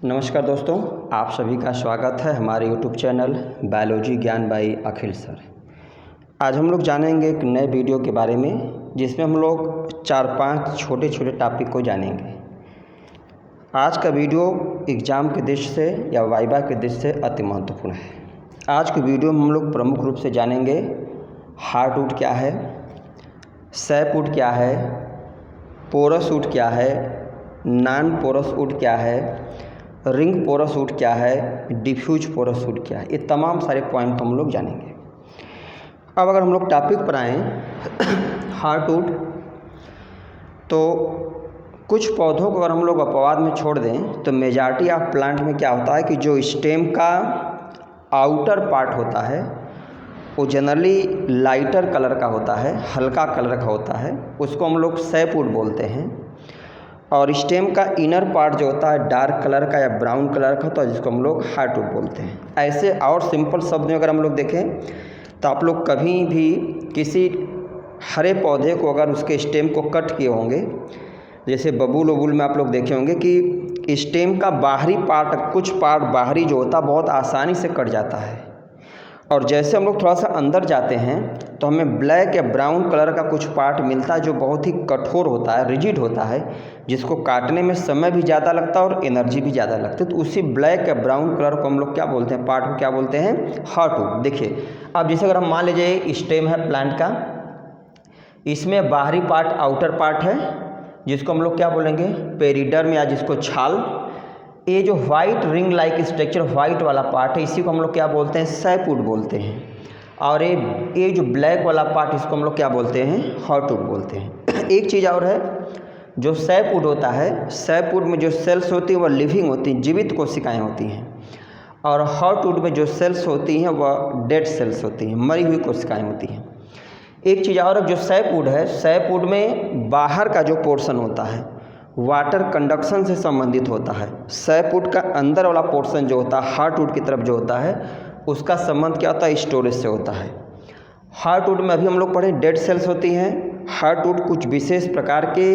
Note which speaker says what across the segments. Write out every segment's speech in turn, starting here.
Speaker 1: नमस्कार दोस्तों, आप सभी का स्वागत है हमारे यूट्यूब चैनल बायोलॉजी ज्ञान बाई अखिल सर। आज हम लोग जानेंगे एक नए वीडियो के बारे में जिसमें हम लोग 4-5 छोटे छोटे टॉपिक को जानेंगे। आज का वीडियो एग्ज़ाम के दृष्टि से या वाइवा के दृष्टि से अति महत्वपूर्ण है। आज के वीडियो में हम लोग प्रमुख रूप से जानेंगे हार्टवुड क्या है, सैपवुड क्या है, पोरस वुड क्या है, नॉन पोरस वुड क्या है, रिंग पोरस वुड क्या है, डिफ्यूज पोरस वुड क्या है, ये तमाम सारे पॉइंट हम लोग जानेंगे। अब अगर हम लोग टॉपिक पर आएँ हार्टवुड, तो कुछ पौधों को अगर हम लोग अपवाद में छोड़ दें तो मेजॉरिटी ऑफ प्लांट में क्या होता है कि जो स्टेम का आउटर पार्ट होता है वो जनरली लाइटर कलर का होता है, हल्का कलर का होता है, उसको हम लोग सैपवुड बोलते हैं। और स्टेम का इनर पार्ट जो होता है डार्क कलर का या ब्राउन कलर का होता है, जिसको हम लोग हार्टवुड बोलते हैं। ऐसे और सिंपल शब्द में अगर हम लोग देखें तो आप लोग कभी भी किसी हरे पौधे को अगर उसके स्टेम को कट किए होंगे, जैसे बबूल वबूल में आप लोग देखे होंगे कि स्टेम का बाहरी पार्ट, कुछ पार्ट बाहरी जो होता है बहुत आसानी से कट जाता है, और जैसे हम लोग थोड़ा सा अंदर जाते हैं तो हमें ब्लैक या ब्राउन कलर का कुछ पार्ट मिलता है जो बहुत ही कठोर होता है, रिजिड होता है, जिसको काटने में समय भी ज़्यादा लगता है और एनर्जी भी ज़्यादा लगती है। तो उसी ब्लैक या ब्राउन कलर को हम लोग क्या बोलते हैं, पार्ट को क्या बोलते हैं, हार्टवुड। देखिए अब जैसे अगर हम मान लीजिए स्टेम है प्लांट का, इसमें बाहरी पार्ट आउटर पार्ट है जिसको हम लोग क्या बोलेंगे, पेरिडर्म, या जिसको छाल। ये जो white ring like structure white वाला पार्ट है इसी को हम लोग क्या बोलते हैं, सैपवुड बोलते हैं। और ये जो ब्लैक वाला पार्ट इसको हम लोग क्या बोलते हैं, हार्टवुड बोलते हैं। एक चीज़ और है, जो सैपवुड होता है, सैपवुड में जो सेल्स होती हैं वह लिविंग होती हैं, जीवित कोशिकाएं होती हैं, और हार्टवुड में जो सेल्स होती हैं वह डेड सेल्स होती हैं, मरी हुई कोशिकाएं होती हैं। एक चीज़ और, जो सैपवुड है, सैपवुड में बाहर का जो पोर्शन होता है वाटर कंडक्शन से संबंधित होता है। सैपवुड का अंदर वाला पोर्शन जो होता है हार्टवुड की तरफ जो होता है उसका संबंध क्या होता है, स्टोरेज से होता है। हार्टवुड में अभी हम लोग पढ़े डेड सेल्स होती हैं। हार्टवुड कुछ विशेष प्रकार के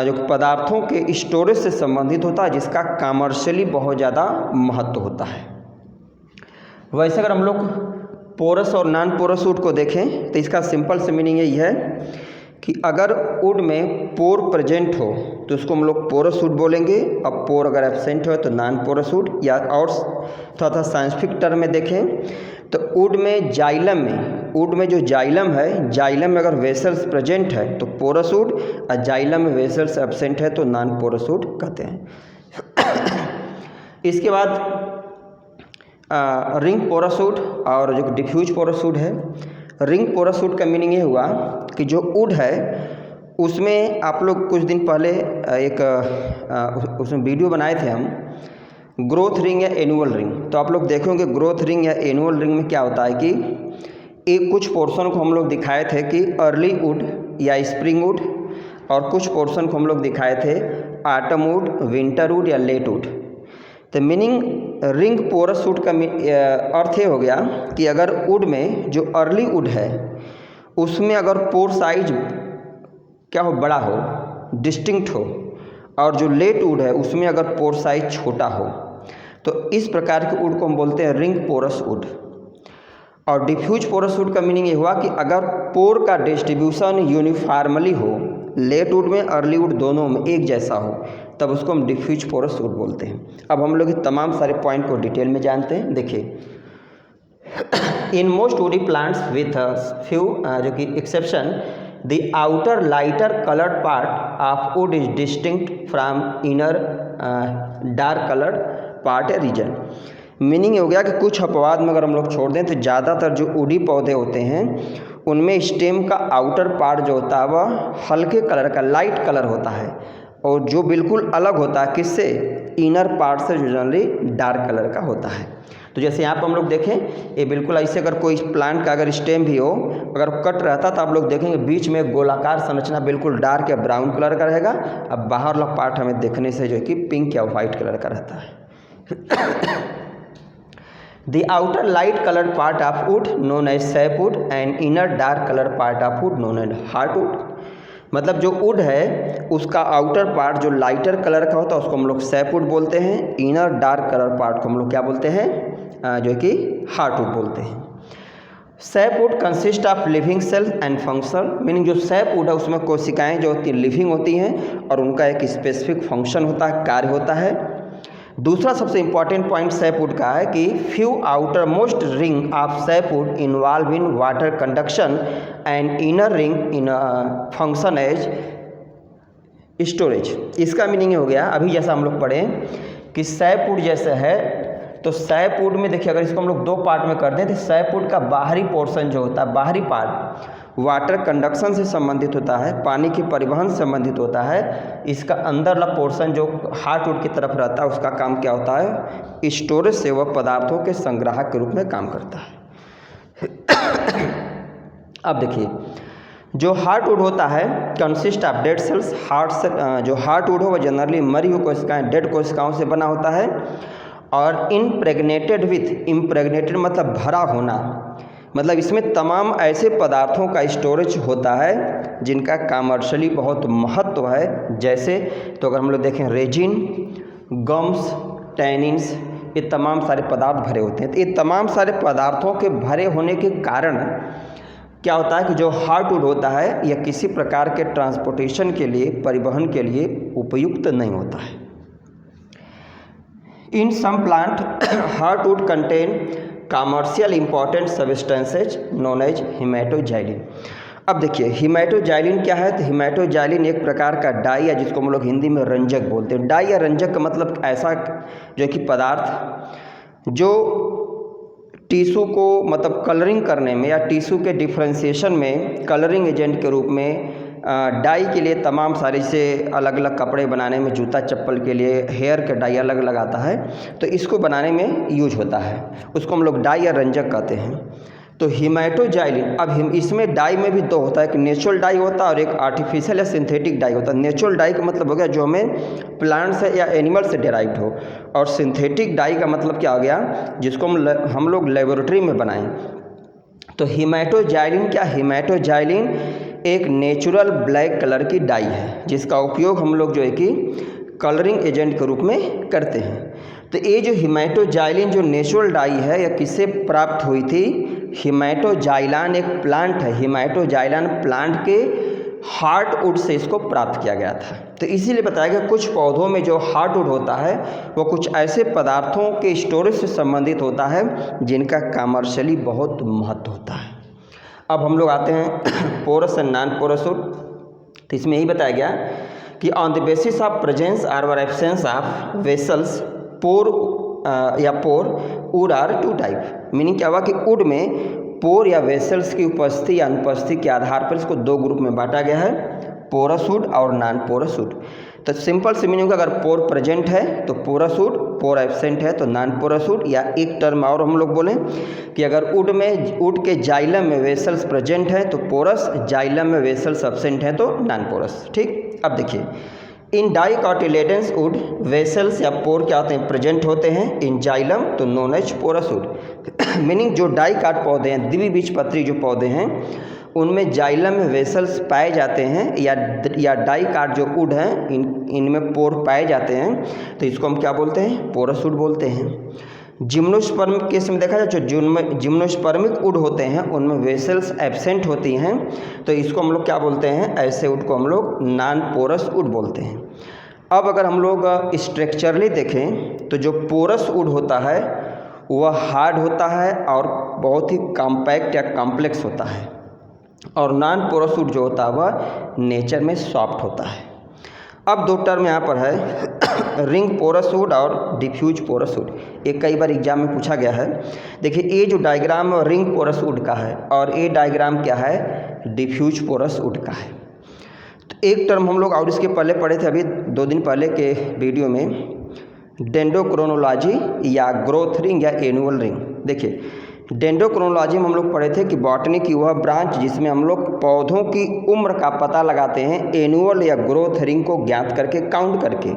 Speaker 1: जो पदार्थों के स्टोरेज से संबंधित होता है जिसका कमर्शियली बहुत ज़्यादा महत्व होता है। वैसे अगर हम लोग पोरस और नॉन पोरस वुड को देखें तो इसका सिंपल से मीनिंग यही है कि अगर वुड में पोर प्रेजेंट हो तो उसको हम लोग पोरस वुड बोलेंगे, अब पोर अगर एब्सेंट हो तो नॉन पोरस वुड। या और थोड़ा साइंटिफिक टर्म में देखें तो वुड में जाइलम में, वुड में जो जाइलम है, जाइलम में अगर वेसल्स प्रेजेंट है तो पोरस वुड, और जाइलम में वेसल्स एब्सेंट है तो नॉन पोरस वुड कहते हैं। इसके बाद रिंग पोरस वुड और जो डिफ्यूज पोरस वुड है। रिंग पोरस वुड का मीनिंग ये हुआ कि जो वुड है उसमें आप लोग कुछ दिन पहले एक उसमें वीडियो बनाए थे हम, ग्रोथ रिंग या एनुअल रिंग। तो आप लोग देखोगे ग्रोथ रिंग या एनुअल रिंग में क्या होता है कि एक कुछ पोर्शन को हम लोग दिखाए थे कि अर्ली वुड या स्प्रिंग वुड, और कुछ पोर्शन को हम लोग दिखाए थे ऑटम वुड, विंटर वुड या लेट वुड। तो मीनिंग रिंग पोरस वुड का अर्थ ये हो गया कि अगर वुड में जो अर्ली वुड है उसमें अगर पोर साइज क्या हो, बड़ा हो, डिस्टिंक्ट हो, और जो लेट वुड है उसमें अगर पोर साइज छोटा हो, तो इस प्रकार के वुड को हम बोलते हैं रिंग पोरस वुड। और डिफ्यूज पोरस वुड का मीनिंग ये हुआ कि अगर पोर का डिस्ट्रीब्यूशन यूनिफॉर्मली हो, लेट वुड में अर्ली वुड दोनों में एक जैसा हो, तब उसको हम डिफ्यूज पोरस वुड बोलते हैं। अब हम लोग ये तमाम सारे पॉइंट को डिटेल में जानते हैं। देखिए in most woody plants with few जो कि exception, the outer lighter coloured part of would is distinct from inner dark coloured part या रीजन। मीनिंग हो गया कि कुछ अपवाद में अगर हम लोग छोड़ दें तो ज़्यादातर जो वुडी पौधे होते हैं उनमें स्टेम का आउटर पार्ट जो होता है वह हल्के कलर का, लाइट कलर होता है, और जो बिल्कुल अलग होता है किससे, इनर पार्ट से, जो जनरली डार्क कलर का होता है। तो जैसे यहाँ पर हम लोग देखें, ये बिल्कुल ऐसे अगर कोई प्लांट का अगर स्टेम भी हो, अगर कट रहता तो आप लोग देखेंगे बीच में एक गोलाकार संरचना बिल्कुल डार्क या ब्राउन कलर का रहेगा। अब बाहर वाला पार्ट हमें देखने से जो है कि पिंक या वाइट कलर का रहता है। The outer light colored part of wood known as sapwood and inner dark colored part of wood known as heartwood. मतलब जो वुड है उसका आउटर पार्ट जो लाइटर कलर का होता है उसको हम लोग सैपवुड बोलते हैं। इनर डार्क कलर पार्ट को हम लोग क्या बोलते हैं, जो कि हार्टवुड बोलते हैं। Sapwood consist of living cell and function, meaning जो सैपवुड है उसमें कोशिकाएं जो होती हैं लिविंग होती हैं और उनका एक स्पेसिफिक फंक्शन होता है, कार्य होता है। दूसरा सबसे इंपॉर्टेंट पॉइंट सैपवुड का है कि few outer most ring of sapwood involve in water conduction and inner ring in function as storage. इसका मीनिंग हो गया, अभी जैसा हम लोग पढ़े कि सैपवुड जैसे है तो सैपवुड में देखिए अगर इसको हम लोग दो पार्ट में कर दें तो सैपवुड का बाहरी पोर्शन जो होता है, बाहरी पार्ट वाटर कंडक्शन से संबंधित होता है, पानी के परिवहन से संबंधित होता है। इसका अंदर वाला पोर्शन जो हार्टवुड की तरफ रहता है उसका काम क्या होता है, स्टोरेज से वह पदार्थों के संग्राहक के रूप में काम करता है। अब देखिए जो हार्टवुड होता है कंसिस्ट ऑफ डेड सेल्स, जो हार्टवुड हो वह जनरली मरी हुई कोशिकाएं, डेड कोशिकाओं से बना होता है और इम्प्रेग्नेटेड विथ, इम्प्रेग्नेटेड मतलब भरा होना, मतलब इसमें तमाम ऐसे पदार्थों का स्टोरेज होता है जिनका कमर्शियली बहुत महत्व है। जैसे तो अगर हम लोग देखें रेजिन, गम्स, टैनिन्स, ये तमाम सारे पदार्थ भरे होते हैं। तो ये तमाम सारे पदार्थों के भरे होने के कारण क्या होता है कि जो हार्टवुड होता है यह किसी प्रकार के ट्रांसपोर्टेशन के लिए, परिवहन के लिए उपयुक्त नहीं होता है। In some plant heartwood contain commercial important substances known as haematoxylin. अब देखिए हेमाटोजाइलिन क्या है, तो हेमाटोजाइलिन एक प्रकार का डाई है जिसको हम लोग हिंदी में रंजक बोलते हैं। डाई या रंजक का मतलब ऐसा जो कि पदार्थ जो टिश्यू को मतलब कलरिंग करने में या टिश्यू के डिफ्रेंशिएशन में कलरिंग एजेंट के रूप में डाई के लिए तमाम सारे से अलग अलग कपड़े बनाने में, जूता चप्पल के लिए हेयर का डाई अलग अलग आता है तो इसको बनाने में यूज होता है, उसको हम लोग डाई या रंजक कहते हैं। तो हेमाटोजाइलिन, अब इसमें डाई में भी दो होता है, एक नेचुरल डाई होता है और एक आर्टिफिशियल या सिंथेटिक डाई होता है। नेचुरल डाई का मतलब हो गया जो हमें प्लांट से या एनिमल से डेराइव्ड हो, और सिंथेटिक डाई का मतलब क्या हो गया जिसको हम लोग लेबोरेटरी में बनाएं। तो हेमाटोजाइलिन क्या, हेमाटोजाइलिन एक नेचुरल ब्लैक कलर की डाई है जिसका उपयोग हम लोग जो है कि कलरिंग एजेंट के रूप में करते हैं। तो ये जो हेमाटोजाइलिन जो नेचुरल डाई है यह किससे प्राप्त हुई थी, हेमाटोजाइलान एक प्लांट है, हेमाटोजाइलान प्लांट के हार्टवुड से इसको प्राप्त किया गया था। तो इसीलिए बताया गया कुछ पौधों में जो हार्टवुड होता है वो कुछ ऐसे पदार्थों के स्टोरेज से संबंधित होता है जिनका कमर्शियली बहुत महत्व होता है। अब हम लोग आते हैं porous and non porous wood. तो इसमें यही बताया गया कि on the basis of presence और एब्सेंस ऑफ वेसल्स पोर या pore wood are two type. Meaning क्या हुआ कि वुड में पोर या वेसल्स की उपस्थिति या अनुपस्थिति के आधार पर इसको दो ग्रुप में बांटा गया है, पोरस वुड और नॉन पोरस वुड। तो सिंपल से मीनिंग अगर पोर प्रेजेंट है तो पोरस वुड, पोर एब्सेंट है तो नॉन पोरस वुड। या एक टर्म और हम लोग बोलें कि अगर वुड के जाइलम में वेसल्स प्रेजेंट है तो पोरस, जाइलम में वेसल्स एब्सेंट है तो नॉन पोरस। ठीक, अब देखिए इन डाइकोटिलेडन्स वुड वेसल्स या पोर क्या होते हैं, प्रेजेंट होते हैं। इन जाइलम तो known as porous wood. Meaning जो डाइकाट पौधे हैं, द्विबीजपत्री जो पौधे हैं उनमें जाइलम में वेसल्स पाए जाते हैं या डाइकाट जो वुड हैं इनमें पोर पाए जाते हैं तो इसको हम क्या बोलते हैं, पोरस वुड बोलते हैं। जिम्नोस्पर्म केस में देखा जाए जो जिम्नोस्पर्मिक वुड होते हैं उनमें वेसल्स एब्सेंट होती हैं तो इसको हम लोग क्या बोलते हैं, ऐसे वुड को हम लोग नॉन पोरस वुड बोलते हैं। अब अगर हम लोग स्ट्रक्चरली देखें तो जो पोरस वुड होता है वह हार्ड होता है और बहुत ही कॉम्पैक्ट या कॉम्प्लेक्स होता है, और नॉन पोरस वुड जो होता है वह नेचर में सॉफ्ट होता है। अब दो टर्म यहाँ पर है रिंग पोरस वुड और डिफ्यूज पोरस वुड। ये कई बार एग्जाम में पूछा गया है। देखिए ये जो डायग्राम रिंग पोरस वुड का है और ये डायग्राम क्या है, डिफ्यूज पोरस वुड का है। तो एक टर्म हम लोग और इसके पहले पढ़े थे अभी 2 दिन पहले के वीडियो में, डेंड्रोक्रोनोलॉजी या ग्रोथ रिंग या एनुअल रिंग। देखिए डेंड्रोक्रोनोलॉजी में हम लोग पढ़े थे कि बॉटनी की वह ब्रांच जिसमें हम लोग पौधों की उम्र का पता लगाते हैं एनुअल या ग्रोथ रिंग को ज्ञात करके, काउंट करके।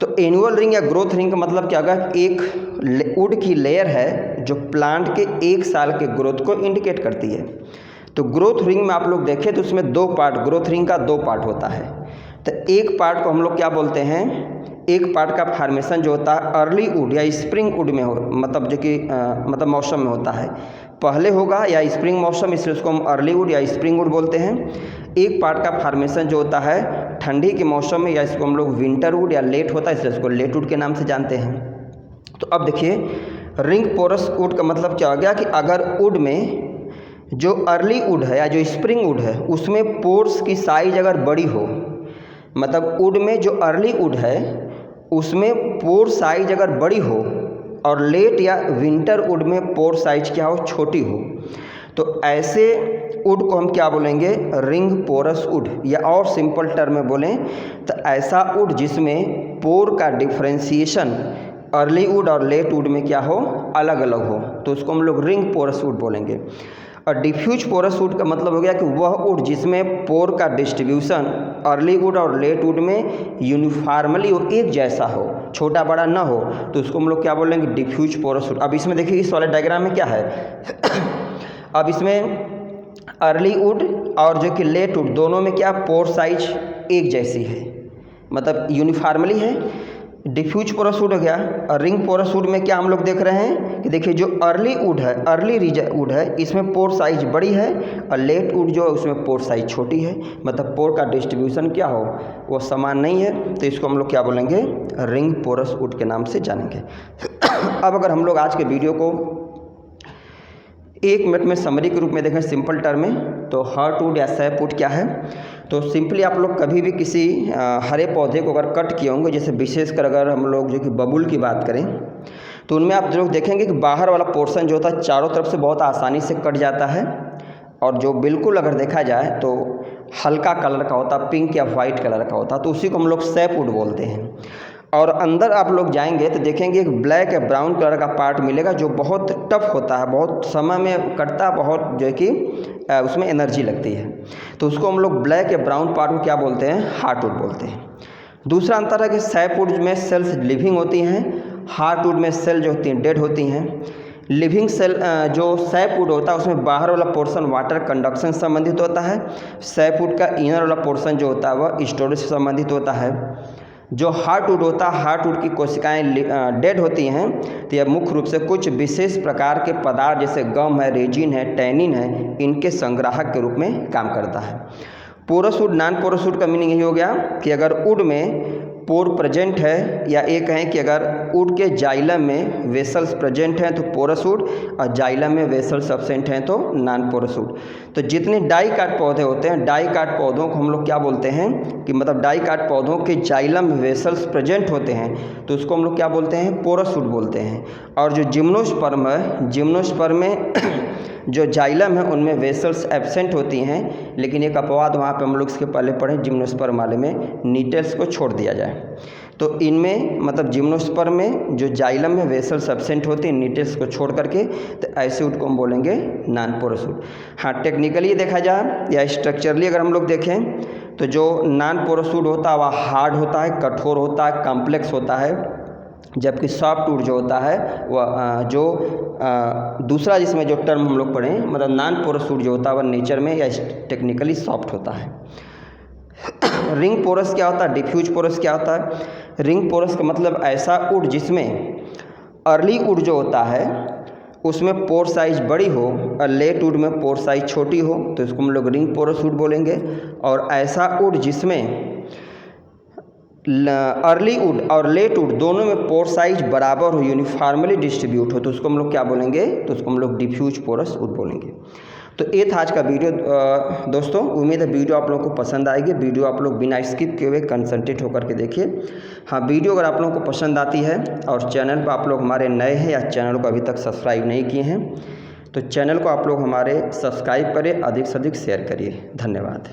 Speaker 1: तो एनुअल रिंग या ग्रोथ रिंग का मतलब क्या होगा, एक वुड की लेयर है जो प्लांट के 1 साल के ग्रोथ को इंडिकेट करती है। तो ग्रोथ रिंग में आप लोग देखें तो उसमें दो पार्ट, ग्रोथ रिंग का दो पार्ट होता है। तो एक पार्ट को हम लोग क्या बोलते हैं, एक पार्ट का फॉर्मेशन जो होता है अर्ली वुड या स्प्रिंग वुड में हो, मतलब जो कि मतलब मौसम में होता है, पहले होगा या स्प्रिंग मौसम, इसलिए उसको हम अर्ली वुड या स्प्रिंग वुड बोलते हैं। एक पार्ट का फॉर्मेशन जो होता है ठंडी के मौसम में, या इसको हम लोग विंटर वुड या लेट होता है, इसलिए उसको लेट वुड के नाम से जानते हैं। तो अब देखिए रिंग पोरस वुड का मतलब क्या हो गया कि अगर वुड में जो अर्ली वुड है या जो स्प्रिंग वुड है उसमें पोर्स की साइज अगर बड़ी हो, मतलब वुड में जो अर्ली वुड है उसमें पोर साइज अगर बड़ी हो और लेट या विंटर वुड में पोर साइज क्या हो, छोटी हो, तो ऐसे वुड को हम क्या बोलेंगे, रिंग पोरस वुड। या और सिंपल टर्म में बोलें तो ऐसा वुड जिसमें पोर का डिफ्रेंसिएशन अर्ली वुड और लेट वुड में क्या हो, अलग अलग हो, तो उसको हम लोग रिंग पोरस वुड बोलेंगे। और डिफ्यूज पोरस वुड का मतलब हो गया कि वह वुड जिसमें पोर का डिस्ट्रीब्यूशन अर्ली वुड और लेट वुड में यूनिफॉर्मली हो, एक जैसा हो, छोटा बड़ा ना हो, तो उसको हम लोग क्या बोलेंगे, डिफ्यूज पोरस वुड। अब इसमें देखिए इस वाले डायग्राम में क्या है अब इसमें अर्ली वुड और जो कि लेट वुड दोनों में क्या पोर साइज एक जैसी है, मतलब यूनिफॉर्मली है। डिफ्यूज पोरस वुड हो गया। और रिंग पोरस वुड में क्या हम लोग देख रहे हैं कि देखिए जो अर्ली वुड है, अर्ली वुड है, इसमें पोर साइज बड़ी है, और लेट वुड जो है उसमें पोर साइज छोटी है, मतलब पोर का डिस्ट्रीब्यूशन क्या हो वो समान नहीं है, तो इसको हम लोग क्या बोलेंगे, रिंग पोरस वुड के नाम से जानेंगे। अब अगर हम लोग आज के वीडियो को 1 मिनट में समरी के रूप में देखें सिंपल टर्म में, तो हर्ट वुड या सैप वुड क्या है, तो सिंपली आप लोग कभी भी किसी हरे पौधे को अगर कट किए होंगे, जैसे विशेषकर अगर हम लोग जो कि बबूल की बात करें, तो उनमें आप लोग देखेंगे कि बाहर वाला पोर्शन जो होता है चारों तरफ से बहुत आसानी से कट जाता है, और जो बिल्कुल अगर देखा जाए तो हल्का कलर का होता है, पिंक या वाइट कलर का होता है, तो उसी को हम लोग सैप वुड बोलते हैं। और अंदर आप लोग जाएंगे तो देखेंगे एक ब्लैक या ब्राउन कलर का पार्ट मिलेगा जो बहुत टफ होता है, बहुत समय में कटता है, बहुत जो है कि उसमें एनर्जी लगती है, तो उसको हम लोग ब्लैक या ब्राउन पार्ट को क्या बोलते हैं, हार्ट वुड बोलते हैं। दूसरा अंतर है कि सैप वुड में सेल्स लिविंग होती हैं, हार्ट वुड में सेल जो होती हैं डेड होती हैं। लिविंग सेल जो सैप वुड होता है उसमें बाहर वाला पोर्शन वाटर कंडक्शन से संबंधित होता है, सैप वुड का इनर वाला पोर्शन जो होता है वह स्टोरेज से संबंधित होता है। जो हार्ट वुड होता है, हार्ट वुड की कोशिकाएं डेड होती हैं, तो यह मुख्य रूप से कुछ विशेष प्रकार के पदार्थ जैसे गम है, रेजिन है, टैनिन है, इनके संग्राहक के रूप में काम करता है। Porous wood, non porous wood का मीनिंग यही हो गया कि अगर वुड में पोर प्रेजेंट है, या एक कहें कि अगर वुड के जाइलम में वेसल्स प्रेजेंट हैं तो पोरस वुड, और जाइलम में वेसल्स एब्सेंट हैं तो नॉन पोरस वुड। तो जितने डाइकाट पौधे होते हैं, डाइकाट पौधों को हम लोग क्या बोलते हैं कि मतलब डाइकाट पौधों के जाइलम में वेसल्स प्रेजेंट होते हैं तो उसको हम लोग क्या बोलते हैं, पोरस वुड बोलते हैं। और जो जिम्नोस्पर्म है, जिम्नोस्पर्म में जो जाइलम है उनमें वेसल्स एब्सेंट होती हैं, लेकिन एक अपवाद वहाँ पे हम लोग इसके पहले पढ़े जिम्नोस्पर्म वाले में नीटल्स को छोड़ दिया जाए, तो इनमें मतलब जिम्नोस्पर्म में जो जाइलम में वेसल्स एब्सेंट होते हैं नीटल्स को छोड़ करके, तो ऐसे वुड को हम बोलेंगे नॉन पोरस वुड। हाँ, टेक्निकली देखा जाए या स्ट्रक्चरली अगर हम लोग देखें तो जो नॉन पोरस वुड होता है वह हार्ड होता है, कठोर होता है, कॉम्प्लेक्स होता है, जबकि सॉफ्ट वुड जो होता है वह जो दूसरा जिसमें जो टर्म हम लोग पढ़ें मतलब नॉन पोरस वुड जो होता है वह नेचर में या टेक्निकली सॉफ्ट होता है। रिंग पोरस क्या होता है, डिफ्यूज पोरस क्या होता है। रिंग पोरस का मतलब ऐसा वुड जिसमें अर्ली वुड जो होता है उसमें पोर साइज बड़ी हो और लेट वुड में पोर साइज छोटी हो, तो इसको हम लोग रिंग पोरस वुड बोलेंगे। और ऐसा वुड जिसमें अर्ली वुड और लेट वुड दोनों में पोर साइज बराबर हो, यूनिफॉर्मली डिस्ट्रीब्यूट हो, तो उसको हम लोग क्या बोलेंगे, तो उसको हम लोग डिफ्यूज पोरस वुड बोलेंगे। तो ये था आज का वीडियो दोस्तों, उम्मीद है वीडियो आप लोगों को पसंद आएगी। वीडियो आप लोग बिना स्किप किए हुए कंसंट्रेट होकर के देखिए। हाँ, वीडियो अगर आप लोगों को पसंद आती है और चैनल पर आप लोग हमारे नए हैं या चैनल को अभी तक सब्सक्राइब नहीं किए हैं, तो चैनल को आप लोग हमारे सब्सक्राइब करें, अधिक से अधिक शेयर करिए। धन्यवाद।